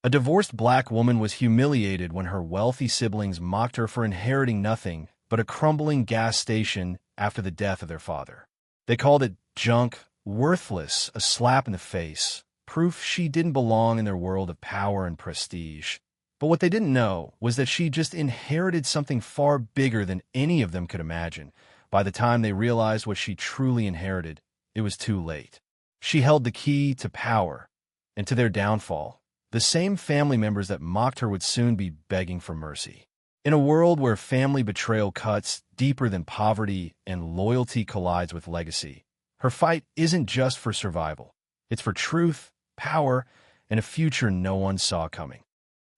A divorced black woman was humiliated when her wealthy siblings mocked her for inheriting nothing but a crumbling gas station after the death of their father. They called it junk, worthless, a slap in the face, proof she didn't belong in their world of power and prestige. But what they didn't know was that she just inherited something far bigger than any of them could imagine. By the time they realized what she truly inherited, it was too late. She held the key to power, and to their downfall. The same family members that mocked her would soon be begging for mercy. In a world where family betrayal cuts deeper than poverty and loyalty collides with legacy, her fight isn't just for survival. It's for truth, power, and a future no one saw coming.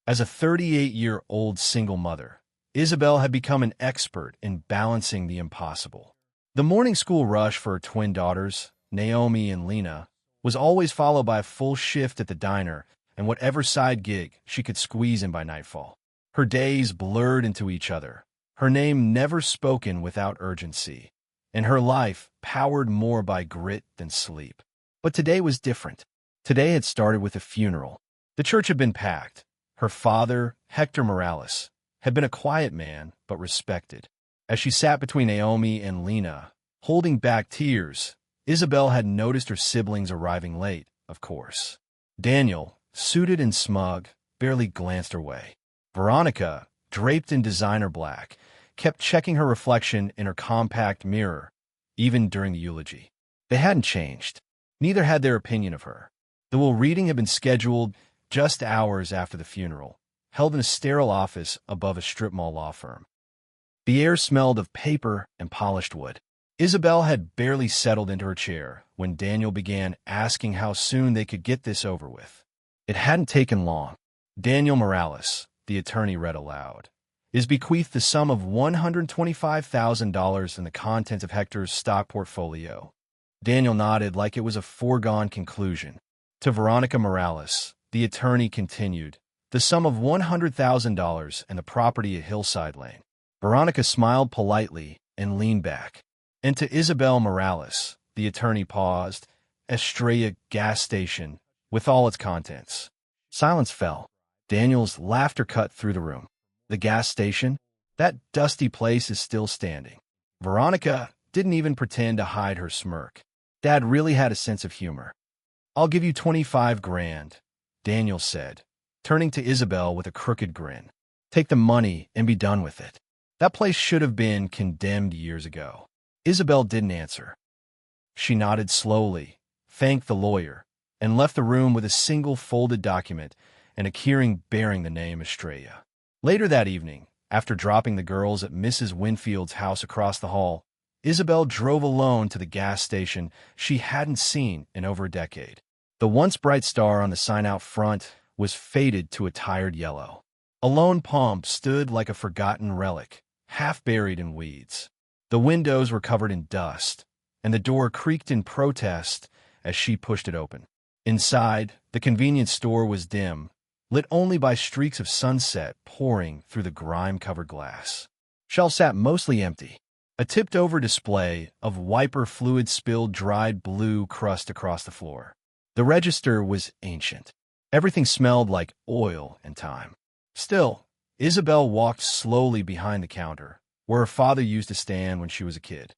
As a 38-year-old single mother, Isabel had become an expert in balancing the impossible. The morning school rush for her twin daughters, Naomi and Lena, was always followed by a full shift at the diner and whatever side gig she could squeeze in by nightfall. Her days blurred into each other, her name never spoken without urgency, and her life powered more by grit than sleep. But today was different. Today had started with a funeral. The church had been packed. Her father, Hector Morales, had been a quiet man but respected. As she sat between Naomi and Lena, holding back tears, Isabel had noticed her siblings arriving late, of course. Daniel, suited and smug, barely glanced her way. Veronica, draped in designer black, kept checking her reflection in her compact mirror, even during the eulogy. They hadn't changed. Neither had their opinion of her. The will reading had been scheduled just hours after the funeral, held in a sterile office above a strip mall law firm. The air smelled of paper and polished wood. Isabel had barely settled into her chair when Daniel began asking how soon they could get this over with. It hadn't taken long. Daniel Morales, the attorney read aloud, is bequeathed the sum of $125,000 in the contents of Hector's stock portfolio. Daniel nodded like it was a foregone conclusion. To Veronica Morales, the attorney continued, the sum of $100,000 and the property at Hillside Lane. Veronica smiled politely and leaned back. And to Isabel Morales, the attorney paused, Estrella gas station, with all its contents. Silence fell. Daniel's laughter cut through the room. The gas station? That dusty place is still standing. Veronica didn't even pretend to hide her smirk. Dad really had a sense of humor. I'll give you 25 grand, Daniel said, turning to Isabel with a crooked grin. Take the money and be done with it. That place should have been condemned years ago. Isabel didn't answer. She nodded slowly, thanked the lawyer, and left the room with a single folded document and a keyring bearing the name Estrella. Later that evening, after dropping the girls at Mrs. Winfield's house across the hall, Isabel drove alone to the gas station she hadn't seen in over a decade. The once bright star on the sign out front was faded to a tired yellow. A lone palm stood like a forgotten relic, half buried in weeds. The windows were covered in dust, and the door creaked in protest as she pushed it open. Inside, the convenience store was dim, lit only by streaks of sunset pouring through the grime-covered glass. Shelves sat mostly empty. A tipped-over display of wiper fluid spilled dried blue crust across the floor. The register was ancient. Everything smelled like oil and time. Still, Isabel walked slowly behind the counter, where her father used to stand when she was a kid.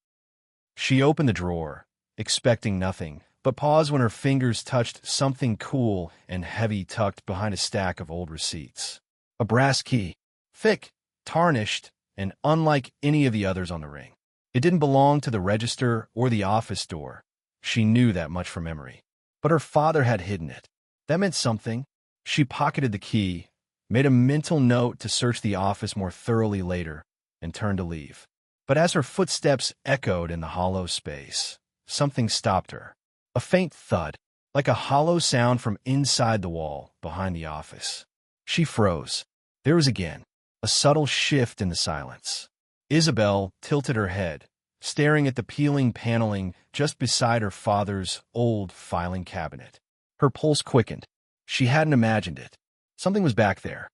She opened the drawer, expecting nothing, but paused when her fingers touched something cool and heavy tucked behind a stack of old receipts. A brass key, thick, tarnished, and unlike any of the others on the ring. It didn't belong to the register or the office door. She knew that much from memory. But her father had hidden it. That meant something. She pocketed the key, made a mental note to search the office more thoroughly later, and turned to leave. But as her footsteps echoed in the hollow space, something stopped her. A faint thud, like a hollow sound from inside the wall behind the office. She froze. There was again a subtle shift in the silence. Isabel tilted her head, staring at the peeling paneling just beside her father's old filing cabinet. Her pulse quickened. She hadn't imagined it. Something was back there.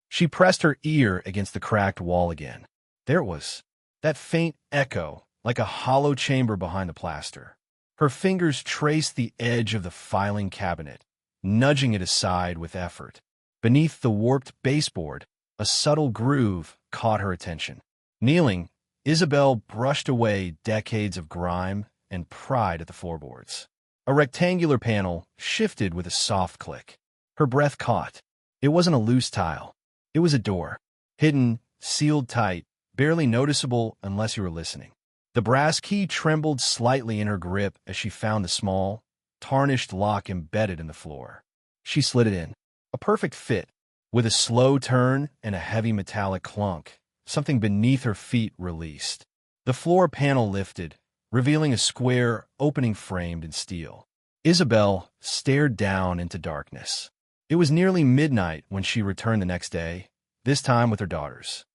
She pressed her ear against the cracked wall again. There it was, that faint echo, like a hollow chamber behind the plaster. Her fingers traced the edge of the filing cabinet, nudging it aside with effort. Beneath the warped baseboard, a subtle groove caught her attention. Kneeling, Isabel brushed away decades of grime and pride at the floorboards. A rectangular panel shifted with a soft click. Her breath caught. It wasn't a loose tile. It was a door. Hidden, sealed tight, barely noticeable unless you were listening. The brass key trembled slightly in her grip as she found the small, tarnished lock embedded in the floor. She slid it in. A perfect fit. With a slow turn and a heavy metallic clunk, something beneath her feet released. The floor panel lifted, revealing a square opening framed in steel. Isabel stared down into darkness. It was nearly midnight when she returned the next day, this time with her daughters.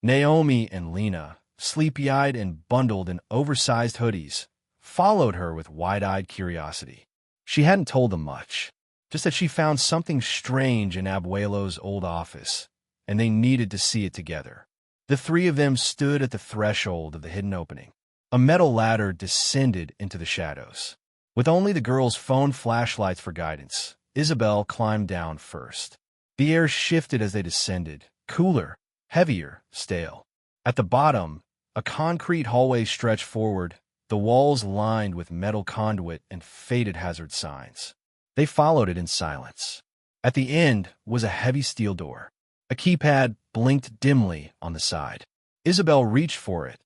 Naomi and Lena, sleepy-eyed and bundled in oversized hoodies, followed her with wide-eyed curiosity. She hadn't told them much, just that she found something strange in Abuelo's old office, and they needed to see it together. The three of them stood at the threshold of the hidden opening. A metal ladder descended into the shadows. With only the girls' phone flashlights for guidance, Isabel climbed down first. The air shifted as they descended, cooler, heavier, stale. At the bottom, a concrete hallway stretched forward, the walls lined with metal conduit and faded hazard signs. They followed it in silence. At the end was a heavy steel door. A keypad blinked dimly on the side. Isabel reached for it,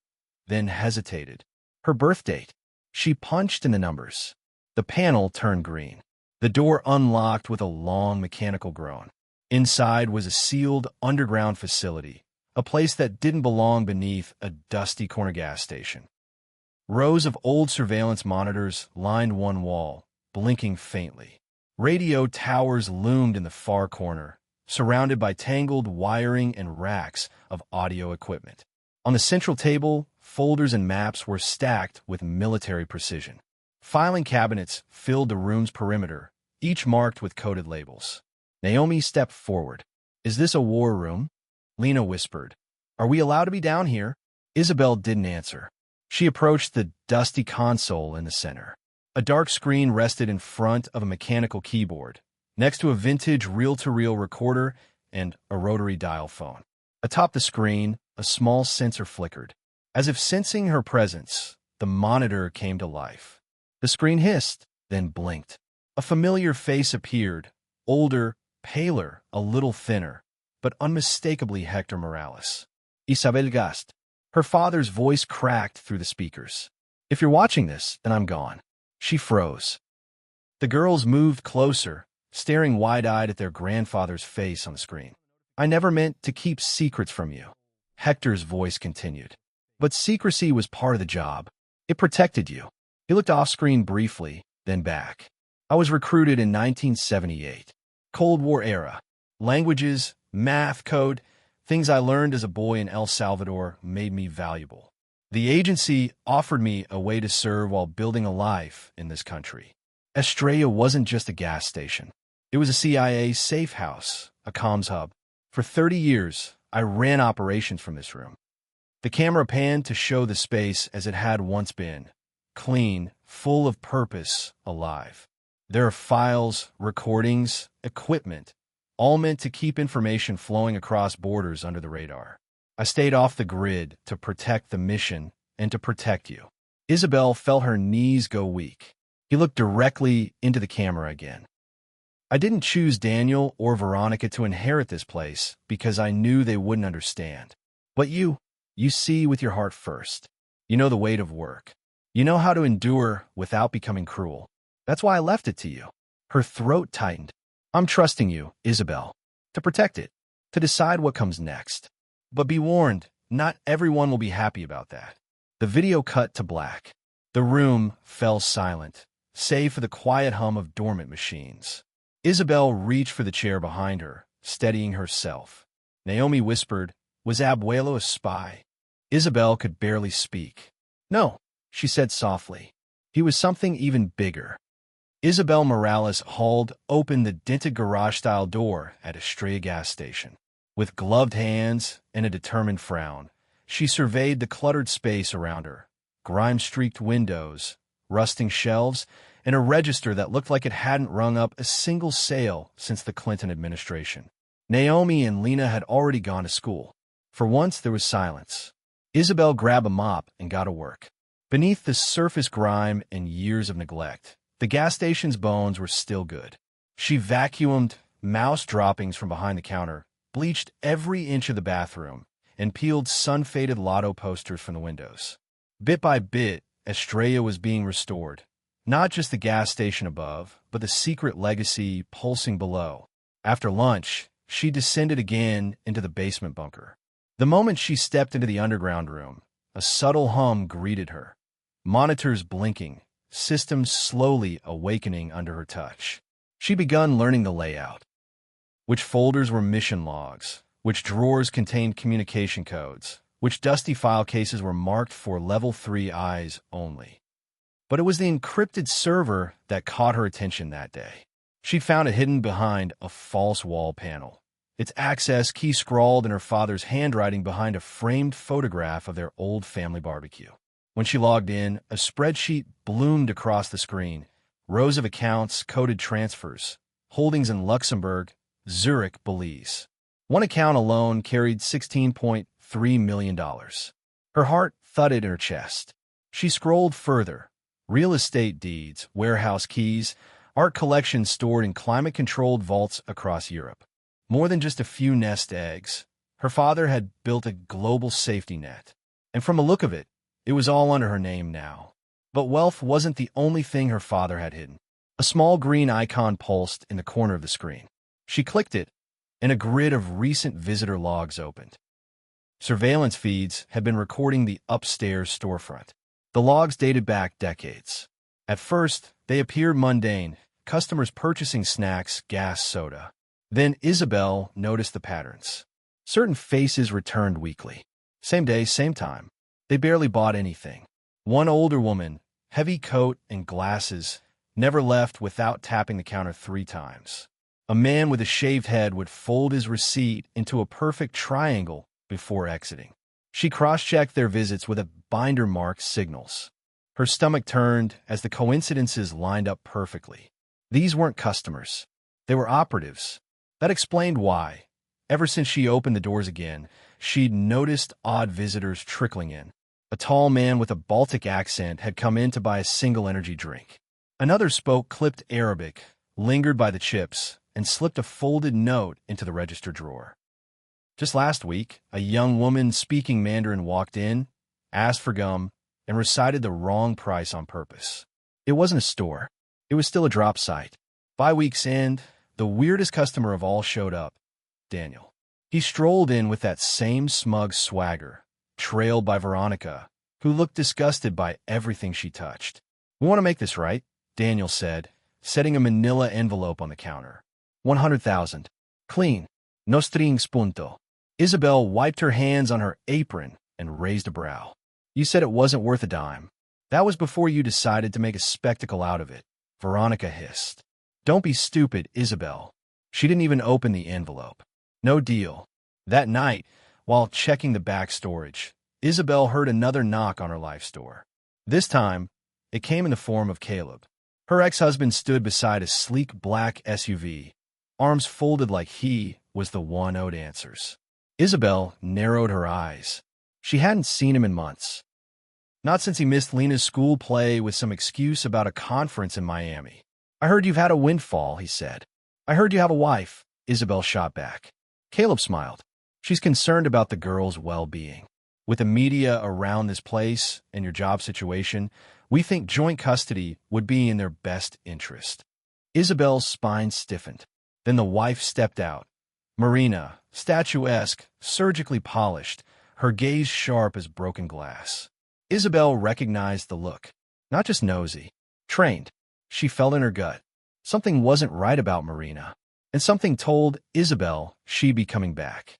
then hesitated. Her birth date. She punched in the numbers. The panel turned green. The door unlocked with a long mechanical groan. Inside was a sealed underground facility, a place that didn't belong beneath a dusty corner gas station. Rows of old surveillance monitors lined one wall, blinking faintly. Radio towers loomed in the far corner, surrounded by tangled wiring and racks of audio equipment. On the central table, folders and maps were stacked with military precision. Filing cabinets filled the room's perimeter, each marked with coded labels. Naomi stepped forward. "Is this a war room?" Lena whispered. "Are we allowed to be down here?" Isabel didn't answer. She approached the dusty console in the center. A dark screen rested in front of a mechanical keyboard, next to a vintage reel-to-reel recorder and a rotary dial phone. Atop the screen, a small sensor flickered. As if sensing her presence, the monitor came to life. The screen hissed, then blinked. A familiar face appeared, older, paler, a little thinner, but unmistakably Hector Morales. Isabel Gast. Her father's voice cracked through the speakers. "If you're watching this, then I'm gone." She froze. The girls moved closer, staring wide-eyed at their grandfather's face on the screen. "I never meant to keep secrets from you," Hector's voice continued. "But secrecy was part of the job. It protected you." He looked off-screen briefly, then back. "I was recruited in 1978. Cold War era. Languages, math, code, things I learned as a boy in El Salvador made me valuable. The agency offered me a way to serve while building a life in this country. Estrella wasn't just a gas station. It was a CIA safe house, a comms hub. For 30 years, I ran operations from this room." The camera panned to show the space as it had once been, clean, full of purpose, alive. There are files, recordings, equipment, all meant to keep information flowing across borders under the radar. I stayed off the grid to protect the mission and to protect you. Isabel felt her knees go weak. He looked directly into the camera again. "I didn't choose Daniel or Veronica to inherit this place because I knew they wouldn't understand. But you see with your heart first. You know the weight of work. You know how to endure without becoming cruel. That's why I left it to you." Her throat tightened. "I'm trusting you, Isabel, to protect it, to decide what comes next. But be warned, not everyone will be happy about that." The video cut to black. The room fell silent, save for the quiet hum of dormant machines. Isabel reached for the chair behind her, steadying herself. Naomi whispered, "Was Abuelo a spy?" Isabel could barely speak. "No," she said softly. "He was something even bigger." Isabel Morales hauled open the dented garage-style door at Estrella gas station. With gloved hands and a determined frown, she surveyed the cluttered space around her, grime-streaked windows, rusting shelves, and a register that looked like it hadn't rung up a single sale since the Clinton administration. Naomi and Lena had already gone to school. For once, there was silence. Isabel grabbed a mop and got to work. Beneath the surface grime and years of neglect, the gas station's bones were still good. She vacuumed mouse droppings from behind the counter, bleached every inch of the bathroom, and peeled sun-faded lotto posters from the windows. Bit by bit, Estrella was being restored. Not just the gas station above, but the secret legacy pulsing below. After lunch, she descended again into the basement bunker. The moment she stepped into the underground room, a subtle hum greeted her. Monitors blinking, systems slowly awakening under her touch. She begun learning the layout. Which folders were mission logs, which drawers contained communication codes, which dusty file cases were marked for Level 3 eyes only. But it was the encrypted server that caught her attention that day. She found it hidden behind a false wall panel, its access key scrawled in her father's handwriting behind a framed photograph of their old family barbecue. When she logged in, a spreadsheet bloomed across the screen, rows of accounts, coded transfers, holdings in Luxembourg, Zurich, Belize. One account alone carried $16.3 million. Her heart thudded in her chest. She scrolled further. Real estate deeds, warehouse keys, art collections stored in climate-controlled vaults across Europe. More than just a few nest eggs, her father had built a global safety net. And from the look of it, it was all under her name now. But wealth wasn't the only thing her father had hidden. A small green icon pulsed in the corner of the screen. She clicked it, and a grid of recent visitor logs opened. Surveillance feeds had been recording the upstairs storefront. The logs dated back decades. At first, they appeared mundane, customers purchasing snacks, gas, soda. Then Isabel noticed the patterns. Certain faces returned weekly. Same day, same time. They barely bought anything. One older woman, heavy coat and glasses, never left without tapping the counter 3 times. A man with a shaved head would fold his receipt into a perfect triangle before exiting. She cross-checked their visits with a binder-marked signals. Her stomach turned as the coincidences lined up perfectly. These weren't customers. They were operatives. That explained why, ever since she opened the doors again, she'd noticed odd visitors trickling in. A tall man with a Baltic accent had come in to buy a single energy drink. Another spoke clipped Arabic, lingered by the chips, and slipped a folded note into the register drawer. Just last week, a young woman speaking Mandarin walked in, asked for gum, and recited the wrong price on purpose. It wasn't a store. It was still a drop site. By week's end, the weirdest customer of all showed up, Daniel. He strolled in with that same smug swagger, trailed by Veronica, who looked disgusted by everything she touched. "We want to make this right," Daniel said, setting a manila envelope on the counter. 100,000. Clean. No strings punto. Isabel wiped her hands on her apron and raised a brow. "You said it wasn't worth a dime. That was before you decided to make a spectacle out of it," Veronica hissed. "Don't be stupid, Isabel." She didn't even open the envelope. No deal. That night, while checking the back storage, Isabel heard another knock on her life door. This time, it came in the form of Caleb. Her ex-husband stood beside a sleek black SUV, arms folded like he was the one owed answers. Isabel narrowed her eyes. She hadn't seen him in months. Not since he missed Lena's school play with some excuse about a conference in Miami. "I heard you've had a windfall," he said. "I heard you have a wife," Isabel shot back. Caleb smiled. "She's concerned about the girl's well-being. With the media around this place and your job situation, we think joint custody would be in their best interest." Isabel's spine stiffened. Then the wife stepped out. Marina, statuesque, surgically polished, her gaze sharp as broken glass. Isabel recognized the look. Not just nosy. Trained. She felt in her gut. Something wasn't right about Marina, and something told Isabel she'd be coming back.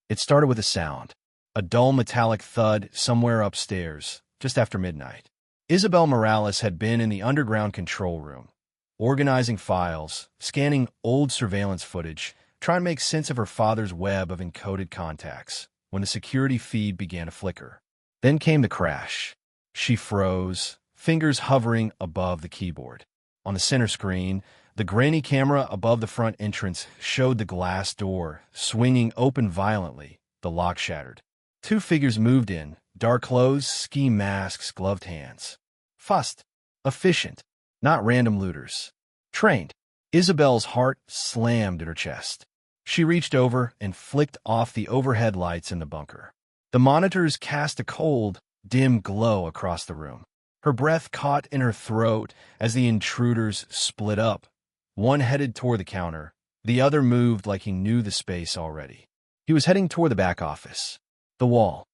It started with a sound. A dull metallic thud somewhere upstairs, just after midnight. Isabel Morales had been in the underground control room, organizing files, scanning old surveillance footage, trying to make sense of her father's web of encoded contacts, when the security feed began to flicker. Then came the crash. She froze, fingers hovering above the keyboard. On the center screen, the grainy camera above the front entrance showed the glass door swinging open violently, the lock shattered. Two figures moved in, dark clothes, ski masks, gloved hands. Fast. Efficient. Not random looters. Trained. Isabel's heart slammed in her chest. She reached over and flicked off the overhead lights in the bunker. The monitors cast a cold, dim glow across the room. Her breath caught in her throat as the intruders split up. One headed toward the counter. The other moved like he knew the space already. He was heading toward the back office. The wall.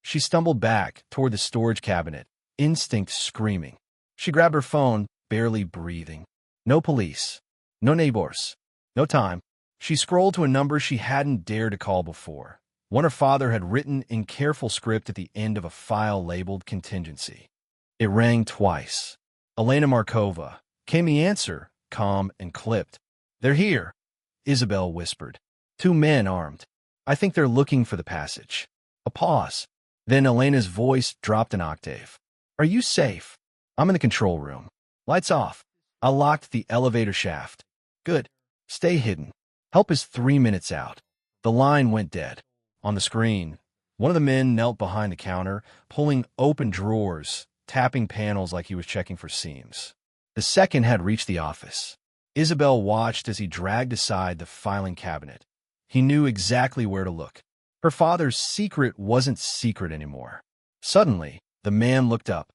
She stumbled back toward the storage cabinet, instinct screaming. She grabbed her phone, barely breathing. No police. No neighbors. No time. She scrolled to a number she hadn't dared to call before. One her father had written in careful script at the end of a file labeled contingency. It rang twice. Elena Markova. Came the answer, calm and clipped. "They're here," Isabel whispered. "Two men armed. I think they're looking for the passage." A pause. Then Elena's voice dropped an octave. "Are you safe?" "I'm in the control room. Lights off. I locked the elevator shaft." "Good. Stay hidden. Help is 3 minutes out." The line went dead. On the screen, one of the men knelt behind the counter, pulling open drawers, tapping panels like he was checking for seams. The second had reached the office. Isabel watched as he dragged aside the filing cabinet. He knew exactly where to look. Her father's secret wasn't secret anymore. Suddenly, the man looked up.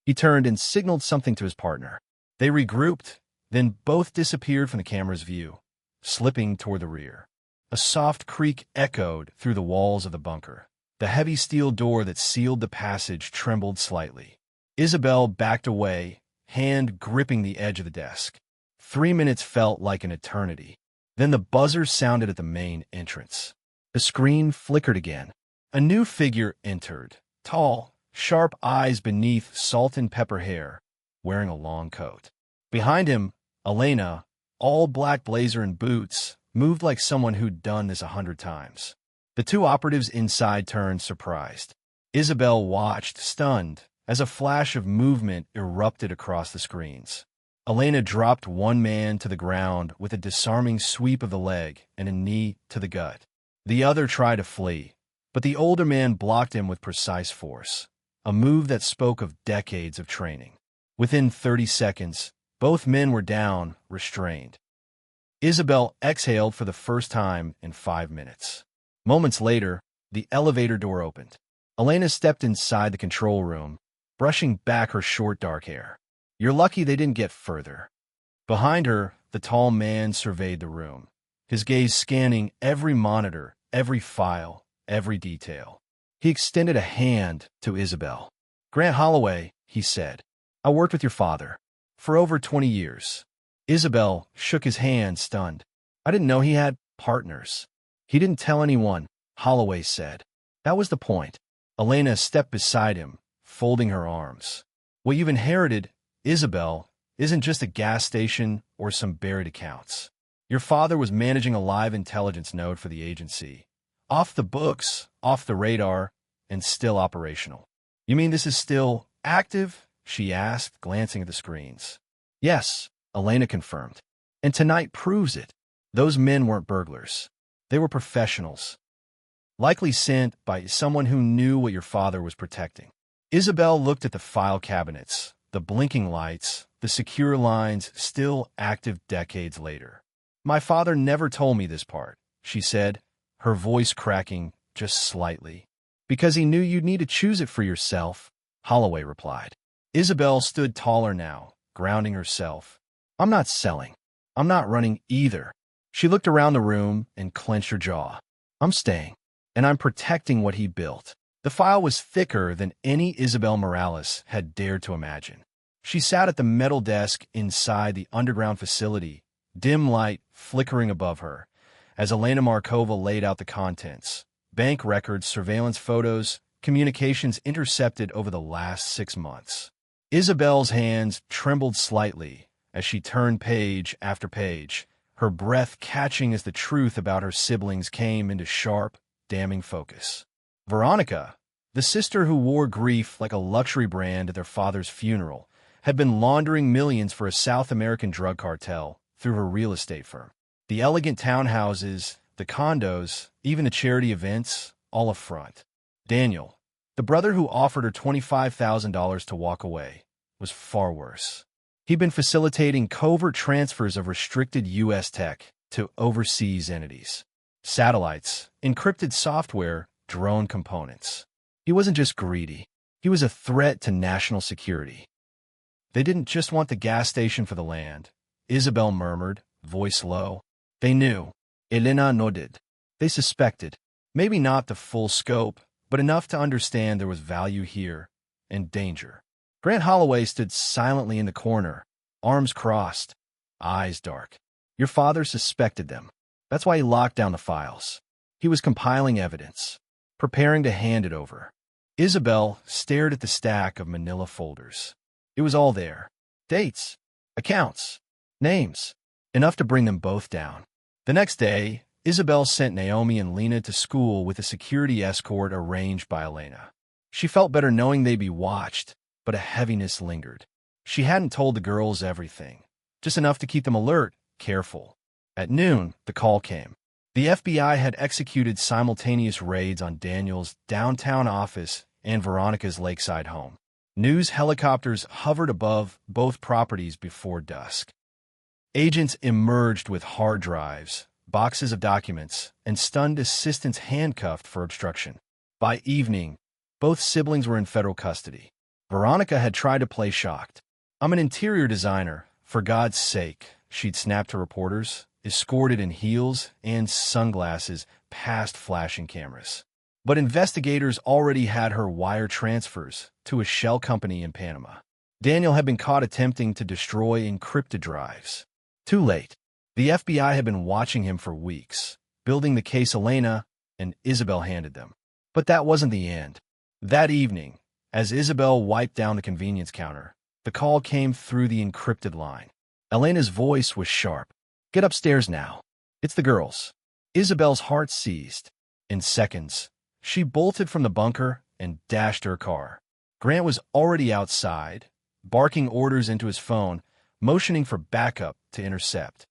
He turned and signaled something to his partner. They regrouped, then both disappeared from the camera's view, slipping toward the rear. A soft creak echoed through the walls of the bunker. The heavy steel door that sealed the passage trembled slightly. Isabel backed away, hand gripping the edge of the desk. 3 minutes felt like an eternity. Then the buzzer sounded at the main entrance. The screen flickered again. A new figure entered, tall, sharp eyes beneath salt and pepper hair, wearing a long coat. Behind him, Elena, all black blazer and boots, moved like someone who'd done this 100 times. The two operatives inside turned, surprised. Isabel watched, stunned, as a flash of movement erupted across the screens. Elena dropped one man to the ground with a disarming sweep of the leg and a knee to the gut. The other tried to flee, but the older man blocked him with precise force, a move that spoke of decades of training. Within 30 seconds, both men were down, restrained. Isabel exhaled for the first time in 5 minutes. Moments later, the elevator door opened. Elena stepped inside the control room, brushing back her short dark hair. "You're lucky they didn't get further." Behind her, the tall man surveyed the room, his gaze scanning every monitor, every file, every detail. He extended a hand to Isabel. "Grant Holloway," he said. "I worked with your father for over 20 years. Isabel shook his hand, stunned. "I didn't know he had partners." "He didn't tell anyone," Holloway said. "That was the point." Elena stepped beside him, folding her arms. "What you've inherited, Isabel, isn't just a gas station or some buried accounts. Your father was managing a live intelligence node for the agency. Off the books, off the radar, and still operational." "You mean this is still active?" she asked, glancing at the screens. "Yes," Elena confirmed. "And tonight proves it. Those men weren't burglars. They were professionals. Likely sent by someone who knew what your father was protecting." Isabel looked at the file cabinets, the blinking lights, the secure lines still active decades later. "My father never told me this part," she said, her voice cracking just slightly. "Because he knew you'd need to choose it for yourself," Holloway replied. Isabel stood taller now, grounding herself. "I'm not selling. I'm not running either." She looked around the room and clenched her jaw. "I'm staying, and I'm protecting what he built." The file was thicker than any Isabel Morales had dared to imagine. She sat at the metal desk inside the underground facility, dim light flickering above her, as Elena Markova laid out the contents: bank records, surveillance photos, communications intercepted over the last 6 months. Isabel's hands trembled slightly as she turned page after page, her breath catching as the truth about her siblings came into sharp, damning focus. Veronica, the sister who wore grief like a luxury brand at their father's funeral, had been laundering millions for a South American drug cartel through her real estate firm. The elegant townhouses, the condos, even the charity events, all a front. Daniel, the brother who offered her $25,000 to walk away, was far worse. He'd been facilitating covert transfers of restricted U.S. tech to overseas entities. Satellites, encrypted software, drone components. He wasn't just greedy. He was a threat to national security. They didn't just want the gas station for the land, Isabel murmured, voice low. They knew. Elena nodded. They suspected. Maybe not the full scope, but enough to understand there was value here and danger. Grant Holloway stood silently in the corner, arms crossed, eyes dark. Your father suspected them. That's why he locked down the files. He was compiling evidence, preparing to hand it over. Isabel stared at the stack of manila folders. It was all there. Dates, accounts, names, enough to bring them both down. The next day, Isabel sent Naomi and Lena to school with a security escort arranged by Elena. She felt better knowing they'd be watched, but a heaviness lingered. She hadn't told the girls everything, just enough to keep them alert, careful. At noon, the call came. The FBI had executed simultaneous raids on Daniel's downtown office and Veronica's lakeside home. News helicopters hovered above both properties before dusk. Agents emerged with hard drives, boxes of documents, and stunned assistants handcuffed for obstruction. By evening, both siblings were in federal custody. Veronica had tried to play shocked. I'm an interior designer, for God's sake, she'd snapped to reporters, escorted in heels and sunglasses past flashing cameras. But investigators already had her wire transfers to a shell company in Panama. Daniel had been caught attempting to destroy encrypted drives. Too late. The FBI had been watching him for weeks, building the case Elena and Isabel handed them. But that wasn't the end. That evening, as Isabel wiped down the convenience counter, the call came through the encrypted line. Elena's voice was sharp. Get upstairs now. It's the girls. Isabel's heart seized. In seconds, she bolted from the bunker and dashed her car. Grant was already outside, barking orders into his phone, motioning for backup to intercept.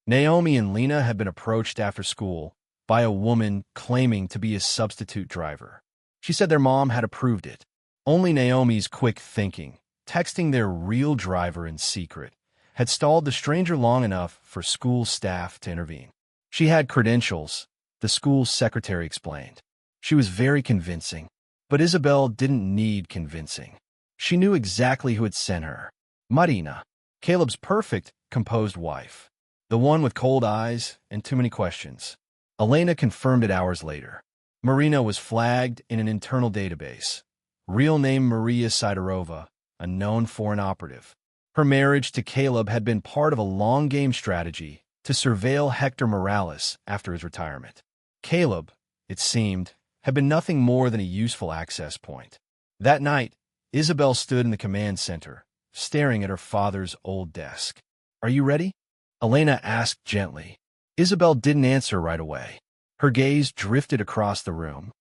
Naomi and Lena had been approached after school by a woman claiming to be a substitute driver. She said their mom had approved it. Only Naomi's quick thinking, texting their real driver in secret, had stalled the stranger long enough for school staff to intervene. She had credentials, the school secretary explained. She was very convincing, but Isabel didn't need convincing. She knew exactly who had sent her. Marina, Caleb's perfect, composed wife. The one with cold eyes and too many questions. Elena confirmed it hours later. Marina was flagged in an internal database. Real name Maria Sidorova, a known foreign operative. Her marriage to Caleb had been part of a long-game strategy to surveil Hector Morales after his retirement. Caleb, it seemed, had been nothing more than a useful access point. That night, Isabel stood in the command center, staring at her father's old desk. Are you ready? Elena asked gently. Isabel didn't answer right away. Her gaze drifted across the room.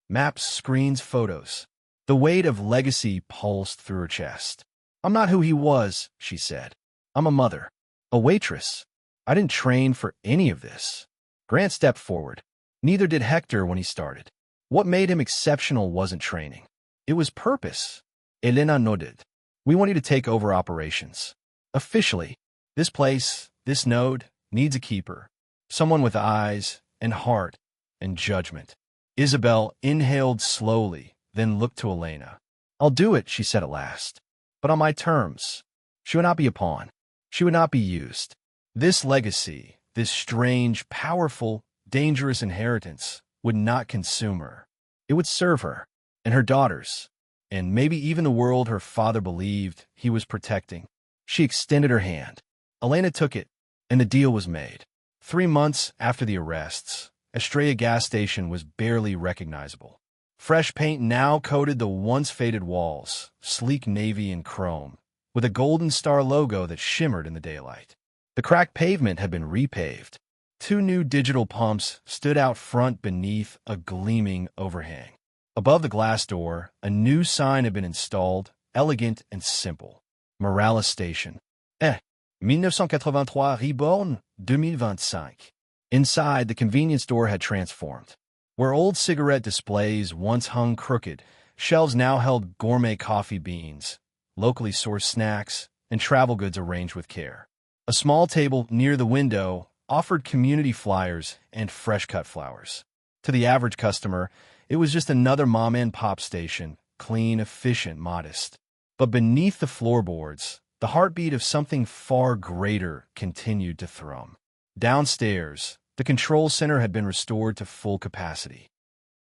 Maps, screens, photos. The weight of legacy pulsed through her chest. I'm not who he was, she said. I'm a mother. A waitress. I didn't train for any of this. Grant stepped forward. Neither did Hector when he started. What made him exceptional wasn't training. It was purpose. Elena nodded. We want you to take over operations. Officially, this place, this node, needs a keeper. Someone with eyes and heart and judgment. Isabel inhaled slowly, then looked to Elena. I'll do it, she said at last. But on my terms. She would not be a pawn. She would not be used. This legacy, this strange, powerful, dangerous inheritance, would not consume her. It would serve her, and her daughters, and maybe even the world her father believed he was protecting. She extended her hand. Elena took it, and the deal was made. 3 months after the arrests, Estrella gas station was barely recognizable. Fresh paint now coated the once faded walls, sleek navy and chrome, with a Golden Star logo that shimmered in the daylight. The cracked pavement had been repaved. 2 new digital pumps stood out front beneath a gleaming overhang. Above the glass door, a new sign had been installed, elegant and simple. Morales Station. 1983 Reborn 2025. Inside, the convenience store had transformed. Where old cigarette displays once hung crooked, shelves now held gourmet coffee beans, locally sourced snacks, and travel goods arranged with care. A small table near the window offered community flyers and fresh-cut flowers. To the average customer, it was just another mom-and-pop station, clean, efficient, modest. But beneath the floorboards, the heartbeat of something far greater continued to thrum. Downstairs, the control center had been restored to full capacity.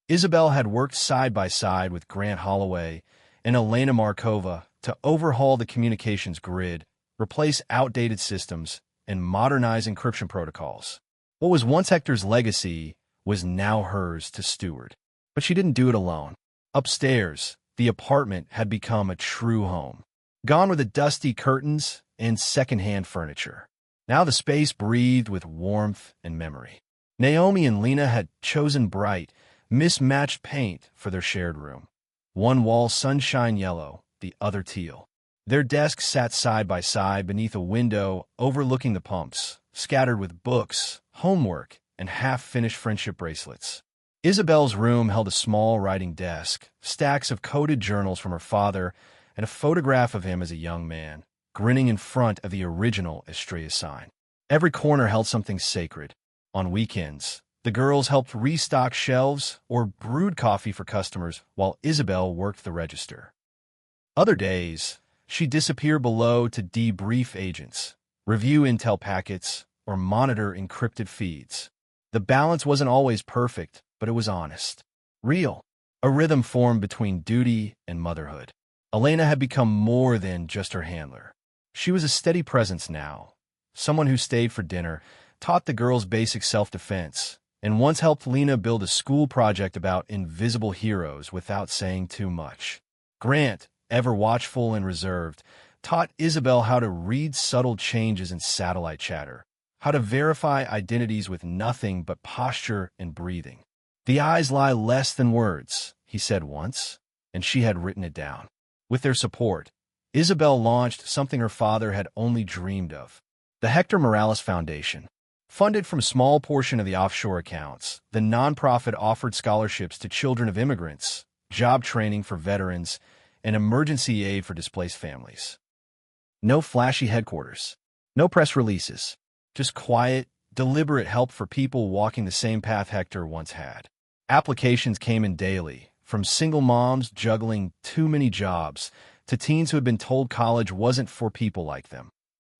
Isabel had worked side by side with Grant Holloway and Elena Markova to overhaul the communications grid, replace outdated systems, and modernize encryption protocols. What was once Hector's legacy was now hers to steward. But she didn't do it alone. Upstairs, the apartment had become a true home. Gone were the dusty curtains and second-hand furniture. Now the space breathed with warmth and memory. Naomi and Lena had chosen bright, mismatched paint for their shared room. One wall sunshine yellow, the other teal. Their desks sat side by side beneath a window overlooking the pumps, scattered with books, homework, and half-finished friendship bracelets. Isabel's room held a small writing desk, stacks of coded journals from her father, and a photograph of him as a young man, grinning in front of the original Estrella sign. Every corner held something sacred. On weekends, the girls helped restock shelves or brewed coffee for customers while Isabel worked the register. Other days, she'd disappear below to debrief agents, review intel packets, or monitor encrypted feeds. The balance wasn't always perfect, but it was honest. Real. A rhythm formed between duty and motherhood. Elena had become more than just her handler. She was a steady presence now, someone who stayed for dinner, taught the girls basic self-defense, and once helped Lena build a school project about invisible heroes without saying too much. Grant, ever watchful and reserved, taught Isabel how to read subtle changes in satellite chatter, how to verify identities with nothing but posture and breathing. "The eyes lie less than words," he said once, and she had written it down. With their support, Isabel launched something her father had only dreamed of, the Hector Morales Foundation. Funded from a small portion of the offshore accounts, the nonprofit offered scholarships to children of immigrants, job training for veterans, and emergency aid for displaced families. No flashy headquarters, no press releases, just quiet, deliberate help for people walking the same path Hector once had. Applications came in daily, from single moms juggling too many jobs to teens who had been told college wasn't for people like them.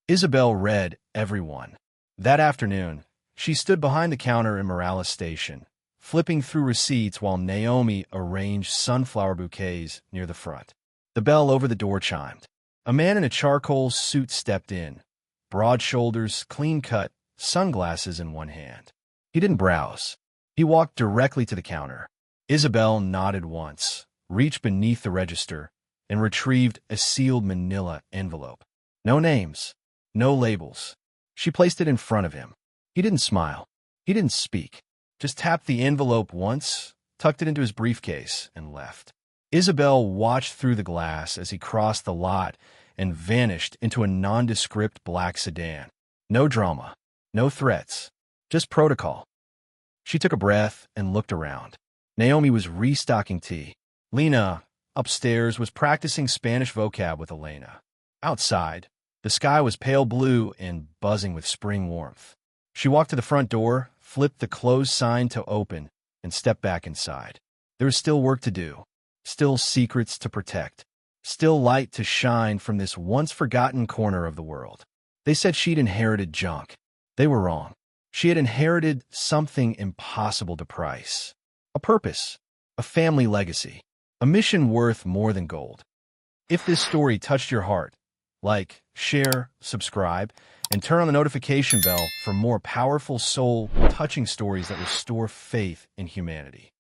Isabel read every one. That afternoon, she stood behind the counter in Morales Station, flipping through receipts while Naomi arranged sunflower bouquets near the front. The bell over the door chimed. A man in a charcoal suit stepped in, broad shoulders, clean cut, sunglasses in one hand. He didn't browse. He walked directly to the counter. Isabel nodded once, reached beneath the register, and retrieved a sealed manila envelope. No names, no labels. She placed it in front of him. He didn't smile. He didn't speak. Just tapped the envelope once, tucked it into his briefcase, and left. Isabel watched through the glass as he crossed the lot and vanished into a nondescript black sedan. No drama, no threats, just protocol. She took a breath and looked around. Naomi was restocking tea. Lena, upstairs, was practicing Spanish vocab with Elena. Outside, the sky was pale blue and buzzing with spring warmth. She walked to the front door, flipped the closed sign to open, and stepped back inside. There was still work to do, still secrets to protect, still light to shine from this once-forgotten corner of the world. They said she'd inherited junk. They were wrong. She had inherited something impossible to price. A purpose, a family legacy, a mission worth more than gold. If this story touched your heart, like, share, subscribe, and turn on the notification bell for more powerful, soul-touching stories that restore faith in humanity.